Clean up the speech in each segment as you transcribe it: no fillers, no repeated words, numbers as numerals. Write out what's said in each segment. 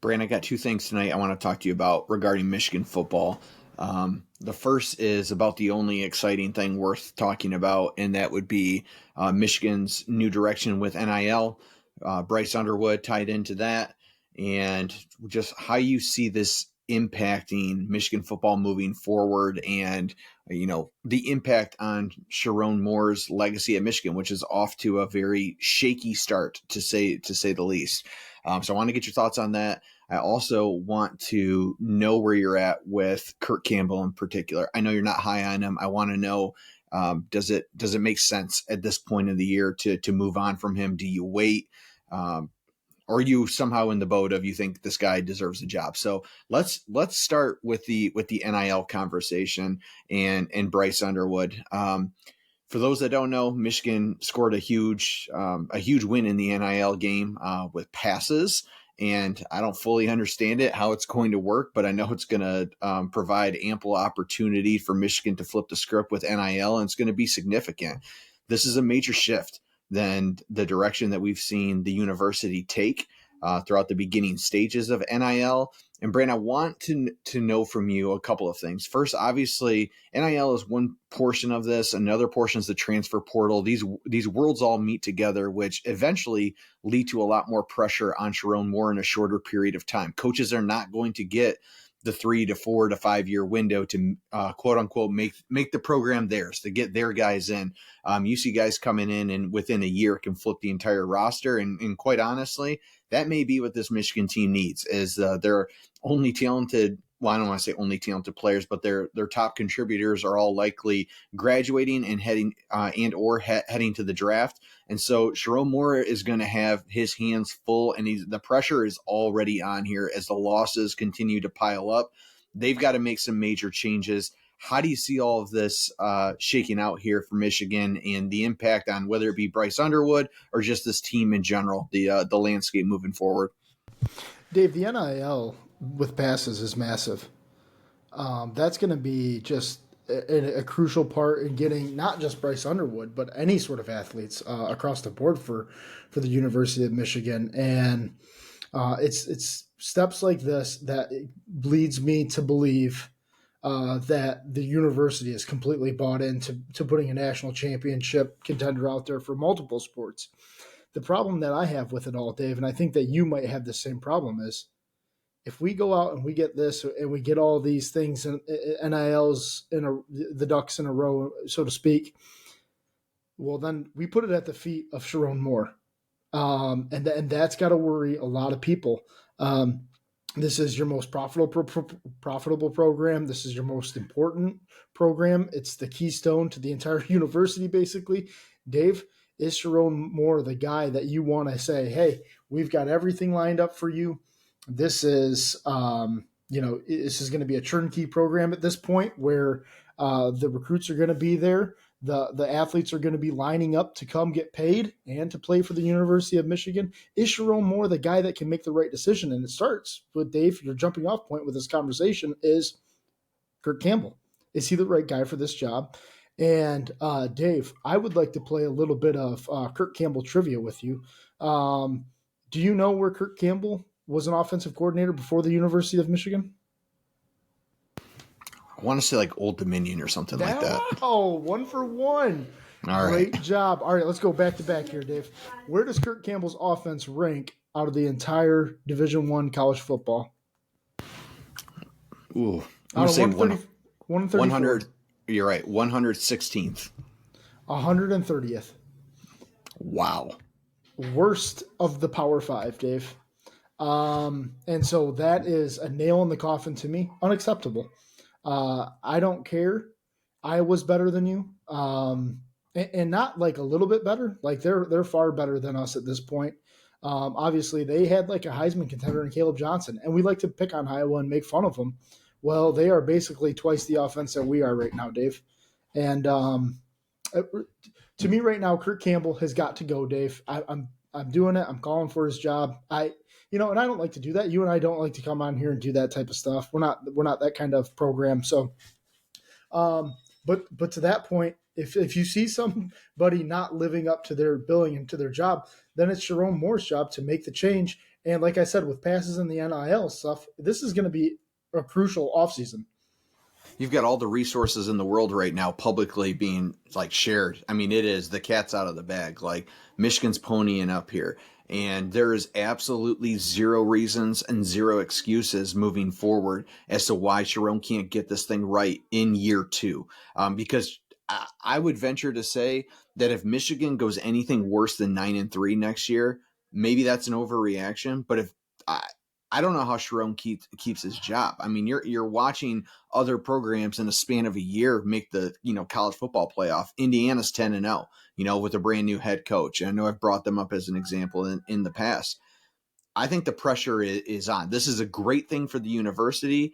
Brand, I got two things tonight I want to talk to you about regarding Michigan football. The first is about the only exciting thing worth talking about, and that would be Michigan's new direction with NIL. Bryce Underwood tied into that, and just how you see this impacting Michigan football moving forward, and the impact on Sherrone Moore's legacy at Michigan, which is off to a very shaky start to say the least. So I want to get your thoughts on that. I also want to know where you're at with Kirk Campbell in particular. I know you're not high on him. I want to know, does it make sense at this point of the year to move on from him? Do you wait? Or are you somehow in the boat of you think this guy deserves a job? So let's start with the NIL conversation and Bryce Underwood. For those that don't know, Michigan scored a huge win in the NIL game with passes, and I don't fully understand it, how it's going to work, but I know it's going to provide ample opportunity for Michigan to flip the script with NIL, and it's going to be significant. This is a major shift than the direction that we've seen the university take throughout the beginning stages of NIL. And Brand, I want to know from you a couple of things. First, obviously, NIL is one portion of this. Another portion is the transfer portal. These worlds all meet together, which eventually lead to a lot more pressure on Sherrone Moore in a shorter period of time. Coaches are not going to get the 3 to 4 to 5 year window to quote unquote make the program theirs, to get their guys in. You see guys coming in and within a year can flip the entire roster. And quite honestly, that may be what this Michigan team needs, is their only talented, well, I don't want to say only talented players, but their top contributors are all likely graduating and heading heading to the draft. And so Sherrone Moore is going to have his hands full, and the pressure is already on here as the losses continue to pile up. They've got to make some major changes. How do you see all of this shaking out here for Michigan and the impact on whether it be Bryce Underwood or just this team in general, the landscape moving forward? Dave, the NIL with passes is massive. That's going to be just a crucial part in getting not just Bryce Underwood, but any sort of athletes across the board for the University of Michigan. And it's steps like this that leads me to believe that the university is completely bought into putting a national championship contender out there for multiple sports. The problem that I have with it all, Dave, and I think that you might have the same problem, is if we go out and we get this and we get all these things and NILs the ducks in a row, so to speak, well, then we put it at the feet of Sherrone Moore. And that's got to worry a lot of people. This is your most profitable program. This is your most important program. It's the keystone to the entire university, basically. Dave, is Sherrone Moore the guy that you want to say, hey, we've got everything lined up for you? This is, this is going to be a turnkey program at this point where the recruits are going to be there. The athletes are going to be lining up to come get paid and to play for the University of Michigan. Is Sherrone Moore the guy that can make the right decision? And it starts with, Dave, your jumping off point with this conversation is Kirk Campbell. Is he the right guy for this job? And Dave, I would like to play a little bit of Kirk Campbell trivia with you. Do you know where Kirk Campbell was an offensive coordinator before the University of Michigan? I want to say like Old Dominion or something like that. Oh, 1 for 1. All right. Great job. All right, let's go back to back here, Dave. Where does Kirk Campbell's offense rank out of the entire Division I college football? Ooh, I'm going to say 100. You're right, 116th. 130th. Wow. Worst of the Power 5, Dave. And so that is a nail in the coffin to me. Unacceptable. I don't care. Iowa's better than you. And not like a little bit better. Like they're far better than us at this point. Obviously they had like a Heisman contender in Caleb Johnson, and we like to pick on Iowa and make fun of them. Well, they are basically twice the offense that we are right now, Dave. And to me right now, Kirk Campbell has got to go, Dave. I'm doing it. I'm calling for his job. And I don't like to do that. You and I don't like to come on here and do that type of stuff. We're not that kind of program. So, but to that point, if you see somebody not living up to their billing and to their job, then it's Sherrone Moore's job to make the change And like I said, with passes in the NIL stuff, this is going to be a crucial offseason. You've got all the resources in the world right now publicly being like shared. I mean, it is the cat's out of the bag. Like Michigan's ponying up here, and there is absolutely zero reasons and zero excuses moving forward as to why Sherrone can't get this thing right in year two. Because I would venture to say that if Michigan goes anything worse than 9-3 next year, maybe that's an overreaction. But if I don't know how Sherrone keeps his job. I mean, you're watching other programs in a span of a year make the college football playoff. Indiana's 10-0, with a brand new head coach. And I know I've brought them up as an example in the past. I think the pressure is on. This is a great thing for the university.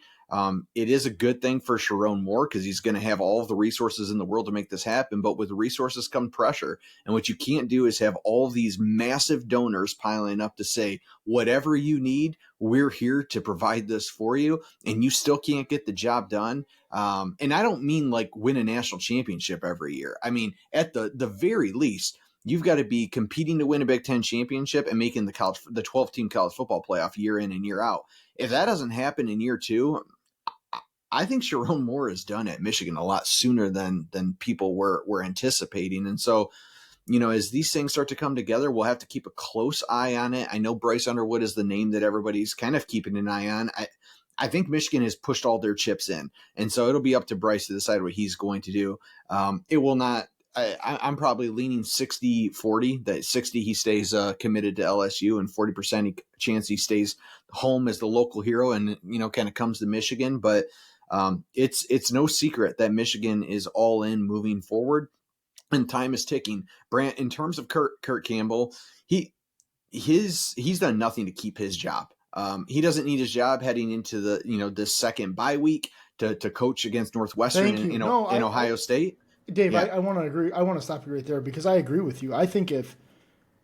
It is a good thing for Sherrone Moore because he's going to have all of the resources in the world to make this happen. But with resources come pressure. And what you can't do is have all these massive donors piling up to say, whatever you need, we're here to provide this for you. And you still can't get the job done. And I don't mean like win a national championship every year. I mean, at the very least, you've got to be competing to win a Big Ten championship and making the 12-team college football playoff year in and year out. If that doesn't happen in year two, I think Sherrone Moore is done at Michigan a lot sooner than people were anticipating. And so, as these things start to come together, we'll have to keep a close eye on it. I know Bryce Underwood is the name that everybody's kind of keeping an eye on. I think Michigan has pushed all their chips in. And so it'll be up to Bryce to decide what he's going to do. It will not. I'm probably leaning 60-40, that 60 he stays committed to LSU and 40% chance he stays home as the local hero and, kind of comes to Michigan. But it's no secret that Michigan is all in moving forward and time is ticking. Brant, in terms of Kirk Campbell, he's done nothing to keep his job. He doesn't need his job heading into this second bye week to coach against Northwestern in Ohio State. Dave, yeah. I want to agree. I want to stop you right there because I agree with you. I think if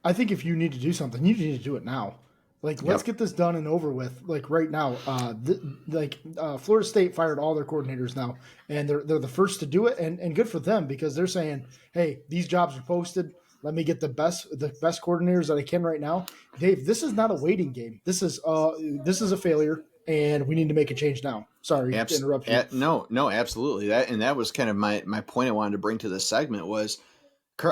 you need to do something, you need to do it now. Like, let's get this done and over with. Like right now, Florida State fired all their coordinators now, and they're the first to do it, and good for them because they're saying, hey, these jobs are posted. Let me get the best coordinators that I can right now. Dave, this is not a waiting game. This is a failure. And we need to make a change now. Sorry to interrupt you. No, absolutely. That was kind of my point I wanted to bring to this segment was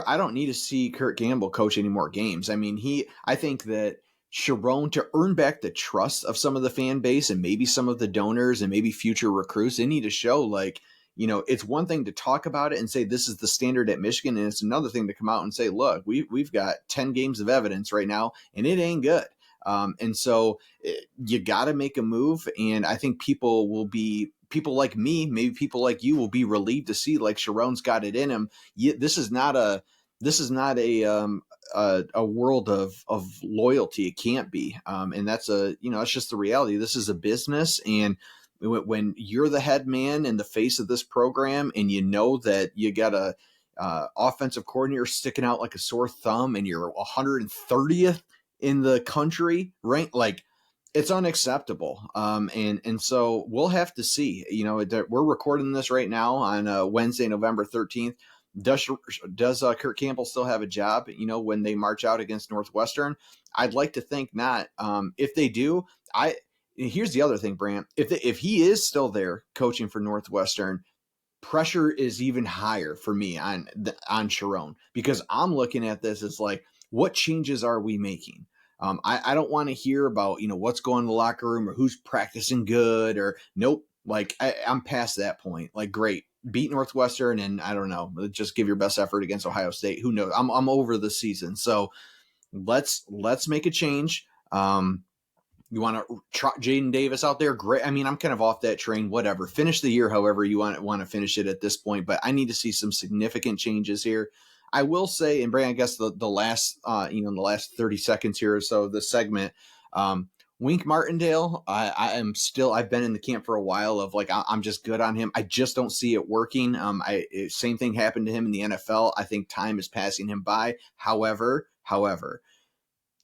I don't need to see Kirk Campbell coach any more games. I mean, I think that Sherrone, to earn back the trust of some of the fan base and maybe some of the donors and maybe future recruits, they need to show it's one thing to talk about it and say this is the standard at Michigan, and it's another thing to come out and say, look, we've got 10 games of evidence right now, and it ain't good. And so you got to make a move. And I think people like me, maybe people like you will be relieved to see like Sherrone's got it in him. This is not a world of loyalty. It can't be. And that's it's just the reality. This is a business. And when you're the head man and the face of this program, and that you got a offensive coordinator sticking out like a sore thumb and you're 130th in the country, right? Like, it's unacceptable. And so we'll have to see. We're recording this right now on Wednesday, November 13th. Does Kirk Campbell still have a job? When they march out against Northwestern, I'd like to think not. If they do, here's the other thing, Brant. If he is still there coaching for Northwestern, pressure is even higher for me on Sherrone, because I'm looking at this as like, what changes are we making? I don't want to hear about, what's going in the locker room or who's practicing good or nope. Like I'm past that point. Like, great, beat Northwestern and I don't know, just give your best effort against Ohio State. Who knows? I'm over the season. So let's make a change. You want to trot Jaden Davis out there? Great. I mean, I'm kind of off that train, whatever. Finish the year however you want to finish it at this point, but I need to see some significant changes here. I will say, and Brandon, I guess the last, in the last 30 seconds here or so of the segment, Wink Martindale, I've been in the camp for a while of like, I'm just good on him. I just don't see it working. Same thing happened to him in the NFL. I think time is passing him by. However,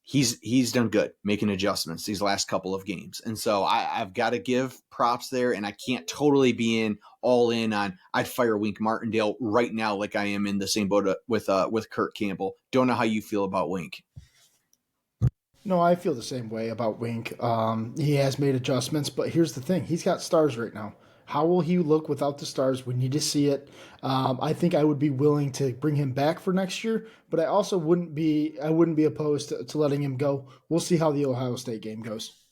he's done good making adjustments these last couple of games. And so I've got to give props there, and I can't totally be all in on I'd fire Wink Martindale right now like I am in the same boat with Kirk Campbell. Don't know how you feel about Wink. No, I feel the same way about Wink. He has made adjustments, but here's the thing: he's got stars right now. How will he look without the stars? We need to see it. I think I would be willing to bring him back for next year, but I also wouldn't be. I wouldn't be opposed to letting him go. We'll see how the Ohio State game goes.